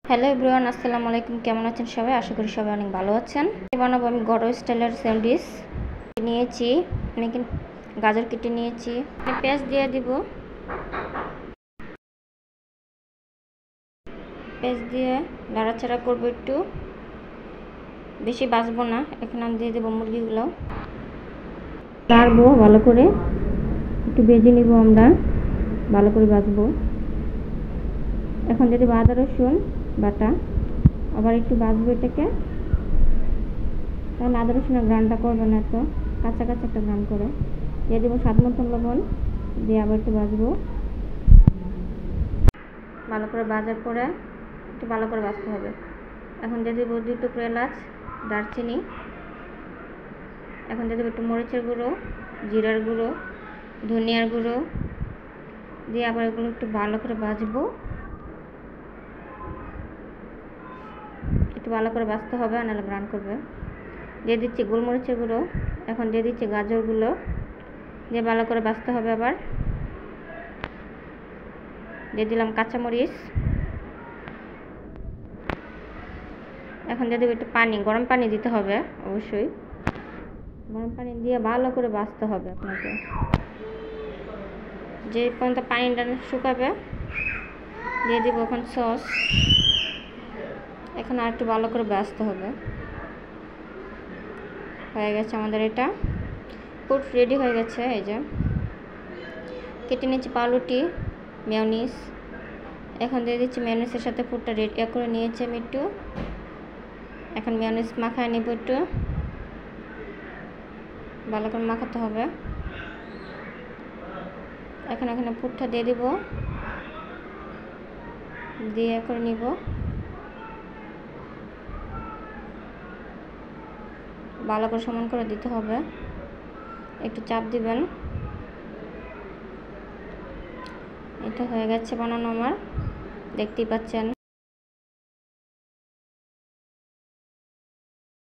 Hello everyone, আসসালামু আলাইকুম। কেমন আছেন সবাই? আশা করি সবাই অনেক ভালো আছেন। বানাবো আমি ঘরোয়া স্টাইলের স্যান্ডউইচ। নিয়েছি আমি গাজর কেটে নিয়েছি, পেঁয়াজ দিয়ে দিব। পেঁয়াজ দিয়ে নাড়াচাড়া করবো, একটু বেশি ভাজবো না। এখন আমি দিয়ে দেবো মুরগিগুলো, নাড়বো ভালো করে, একটু ভেজে নিব। আমরা ভালো করে ভাজবো। এখন দিয়ে দেবো আদা রসুন বাটা, আবার একটু ভাজবো এটাকে। তাহলে আদা রসুনের গ্রানটা করবে না, তো কাঁচা কাঁচা একটা গ্রান করে। দিয়ে দেবো স্বাদ মতন লবণ, দিয়ে আবার একটু ভাজবো। ভালো করে ভাজার পরে একটু ভালো করে ভাজতে হবে। এখন দিয়ে দেবো 2 টুকরো এলাচ, দারচিনি। এখন দিয়ে দেবো একটু মরিচের গুঁড়ো, জিরার গুঁড়ো, ধনিয়ার গুঁড়ো দিয়ে আবার এগুলো একটু ভালো করে ভাজবো। একটু ভালো করে ভাজতে হবে, নাহলে গ্রান করবে। দিয়ে দিচ্ছি গোলমরিচের গুঁড়ো। এখন দিয়ে দিচ্ছি গাজরগুলো, দিয়ে ভালো করে ভাজতে হবে। আবার দিয়ে দিলাম কাঁচামরিচ। এখন দিয়ে দেবো একটু পানি, গরম পানি দিতে হবে অবশ্যই। গরম পানি দিয়ে ভালো করে ভাজতে হবে আপনাকে, যে পর্যন্ত পানিটা শুকাবে। দিয়ে দিব এখন সস। এখন আর একটু ভালো করে ভাজতে হবে। হয়ে গেছে আমাদের এটা পুরো রেডি হয়ে গেছে। এই যে কেটে নিচ্ছি পাউরুটি, মেয়োনিজ। এখন দিয়ে দিচ্ছি মেয়োনিজের সাথে পুরোটা রেডি করে নিয়েছি আমি একটু। এখন মেয়োনিজ মাখায় নিব, একটু ভালো করে মাখাতে হবে। এখন এখানে পুরটা দিয়ে দিব, দিয়ে করে নিব। ভালো করে সমান করে দিতে হবে, একটু চাপ দিবেন। এটা হয়ে গেছে বানানো আমার, দেখতেই পাচ্ছেন।